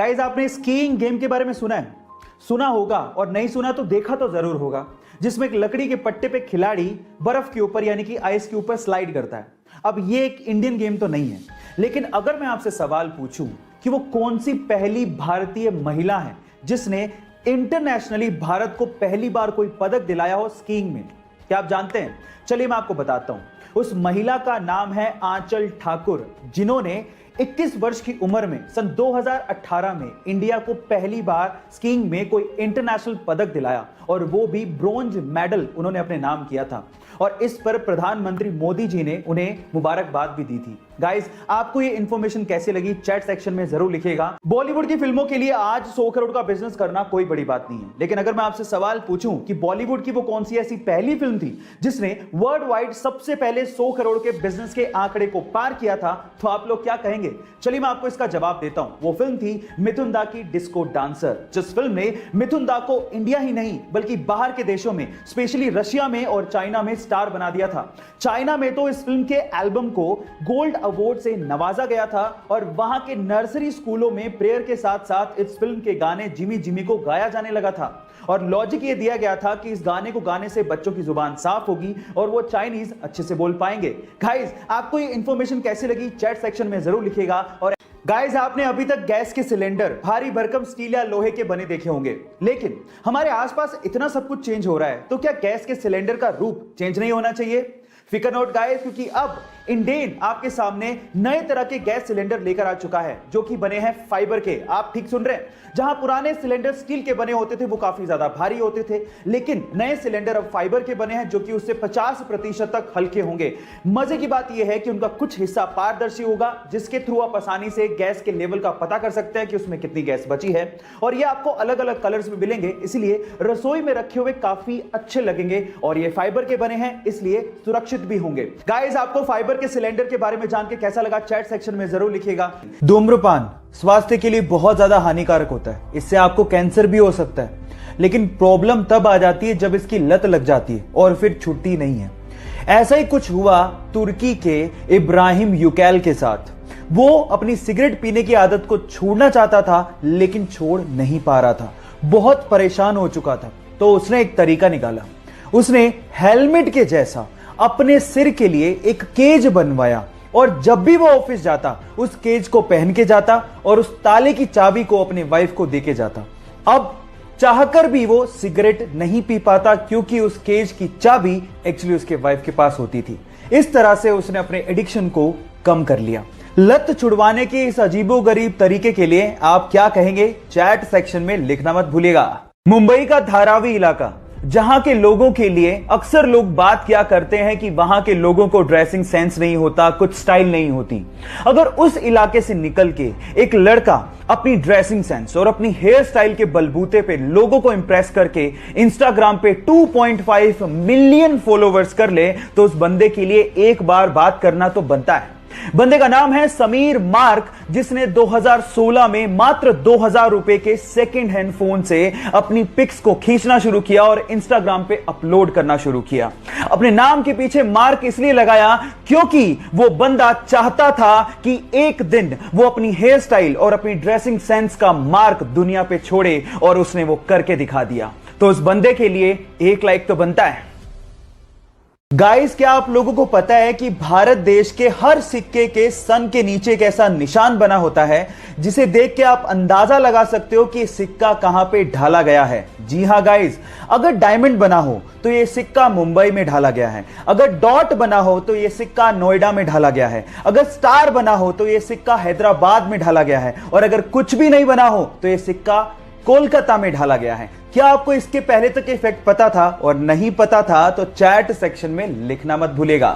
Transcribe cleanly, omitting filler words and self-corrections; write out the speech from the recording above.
Guys, आपने skiing game के बारे में सुना है? सुना होगा, और नहीं सुना तो देखा तो जरूर होगा, जिसमें एक लकड़ी के पट्टे पे खिलाड़ी बर्फ के ऊपर यानी कि आइस के ऊपर स्लाइड करता है। अब ये एक इंडियन गेम तो नहीं है, लेकिन अगर मैं आपसे सवाल पूछूं कि वो कौन सी पहली भारतीय महिला है जिसने इंटरनेशनली भारत को पहली बार कोई पदक दिलाया हो स्कीइंग में, क्या आप जानते हैं? चलिए मैं आपको बताता हूं। उस महिला का नाम है आंचल ठाकुर, जिन्होंने 21 वर्ष की उम्र में सन 2018 में इंडिया को पहली बार स्कीइंग में कोई इंटरनेशनल पदक दिलाया, और वो भी ब्रोंज मेडल उन्होंने अपने नाम किया था। और इस पर प्रधानमंत्री मोदी जी ने उन्हें मुबारकबाद भी दी थी। गाइस, आपको ये इंफॉर्मेशन कैसी लगी चैट सेक्शन में जरूर लिखिएगा। बॉलीवुड की फिल्मों के लिए आज 100 करोड़ का बिजनेस करना कोई बड़ी बात नहीं है, लेकिन अगर मैं आपसे सवाल पूछूं कि बॉलीवुड की वो कौन सी ऐसी पहली फिल्म थी जिसने वर्ल्ड वाइड सबसे पहले 100 करोड़ के बिजनेस के आंकड़े को पार किया था, तो आप लोग क्या कहेंगे? चलिए मैं आपको इसका जवाब देता हूं। वो फिल्म थी मिथुन दा की डिस्को डांसर, जिस फिल्म ने मिथुन दा को इंडिया ही नहीं बल्कि बाहर के देशों में, स्पेशली रशिया में और चाइना में स्टार बना दिया था। चाइना में तो इस फिल्म के एल्बम को गोल्ड अवार्ड से नवाजा गया था, और वहां के नर्सरी स्कूलों में प्रेयर के साथ साथ इस फिल्म के गाने जिमी जिमी को गाया जाने लगा था। और लॉजिक ये दिया गया था कि इस गाने को गाने से बच्चों की जुबान साफ होगी और वो चाइनीज अच्छे से बोल पाएंगे। गाइस, आपको ये इंफॉर्मेशन कैसी लगी चैट सेक्शन में जरूर लिखिएगा। और गाइस, आपने अभी तक गैस के सिलेंडर भारी भरकम स्टील या लोहे के बने देखे होंगे, लेकिन हमारे आसपास इतना सब कुछ चेंज हो रहा है, तो क्या गैस के सिलेंडर का रूप चेंज नहीं होना चाहिए? फिकर नोट गाइस, क्योंकि अब इंडेन आपके सामने नए तरह के गैस सिलेंडर लेकर आ चुका है, जो कि बने हैं फाइबर के। आप ठीक सुन रहे हैं। जहां पुराने सिलेंडर स्टील के बने होते थे वो काफी ज्यादा भारी होते थे, लेकिन नए सिलेंडर अब फाइबर के बने हैं, जो कि उससे 50% तक हल्के होंगे। मजे की बात यह है कि उनका कुछ हिस्सा पारदर्शी होगा, जिसके थ्रू आप आसानी से गैस के लेवल का पता कर सकते हैं कि उसमें कितनी गैस बची है। और ये आपको अलग अलग कलर्स में मिलेंगे, इसलिए रसोई में रखे हुए काफी अच्छे लगेंगे। और ये फाइबर के बने हैं, इसलिए सुरक्षित भी होंगे। गाइस, आपको फाइबर के सिलेंडर के बारे में जान के कैसा लगा चैट सेक्शन में जरूर लिखिएगा। धूम्रपान स्वास्थ्य के लिए बहुत ज्यादा हानिकारक होता है, इससे आपको कैंसर भी हो सकता है, लेकिन प्रॉब्लम तब आ जाती है जब इसकी लत लग जाती है और फिर छुट्टी नहीं है। ऐसा ही कुछ हुआ तुर्की के इब्राहिम यूकैल के साथ। वो अपनी सिगरेट पीने की आदत को छोड़ना चाहता था, लेकिन छोड़ नहीं पा रहा था, बहुत परेशान हो चुका था। तो उसने एक तरीका निकाला। उसने हेलमेट के जैसा अपने सिर के लिए एक केज बनवाया, और जब भी वो ऑफिस जाता उस केज को पहन के जाता और उस ताले की चाबी को अपने वाइफ को देके जाता। अब चाहकर भी वो सिगरेट नहीं पी पाता, क्योंकि उस केज की चाबी एक्चुअली उसके वाइफ के पास होती थी। इस तरह से उसने अपने एडिक्शन को कम कर लिया। लत छुड़वाने के इस अजीबोगरीब तरीके के लिए आप क्या कहेंगे? चैट सेक्शन में लिखना मत भूलिएगा। मुंबई का धारावी इलाका, जहां के लोगों के लिए अक्सर लोग बात क्या करते हैं कि वहां के लोगों को ड्रेसिंग सेंस नहीं होता, कुछ स्टाइल नहीं होती। अगर उस इलाके से निकल के एक लड़का अपनी ड्रेसिंग सेंस और अपनी हेयर स्टाइल के बलबूते पे लोगों को इंप्रेस करके इंस्टाग्राम पे 2.5 मिलियन फॉलोवर्स कर ले, तो उस बंदे के लिए एक बार बात करना तो बनता है। बंदे का नाम है समीर मार्क, जिसने 2016 में मात्र 2000 रुपए के सेकेंड हैंड फोन से अपनी पिक्स को खींचना शुरू किया और इंस्टाग्राम पे अपलोड करना शुरू किया। अपने नाम के पीछे मार्क इसलिए लगाया क्योंकि वो बंदा चाहता था कि एक दिन वो अपनी हेयर स्टाइल और अपनी ड्रेसिंग सेंस का मार्क दुनिया पे छोड़े, और उसने वो करके दिखा दिया। तो उस बंदे के लिए एक लाइक तो बनता है। गाइस, क्या आप लोगों को पता है कि भारत देश के हर सिक्के के सन के नीचे एक ऐसा निशान बना होता है जिसे देख के आप अंदाजा लगा सकते हो कि सिक्का कहां पे ढाला गया है? जी हां गाइस, अगर डायमंड बना हो तो यह सिक्का मुंबई में ढाला गया है, अगर डॉट बना हो तो यह सिक्का नोएडा में ढाला गया है, अगर स्टार बना हो तो यह सिक्का हैदराबाद में ढाला गया है, और अगर कुछ भी नहीं बना हो तो यह सिक्का कोलकाता में ढाला गया है। क्या आपको इसके पहले तक इफेक्ट पता था? और नहीं पता था तो चैट सेक्शन में लिखना मत भूलिएगा।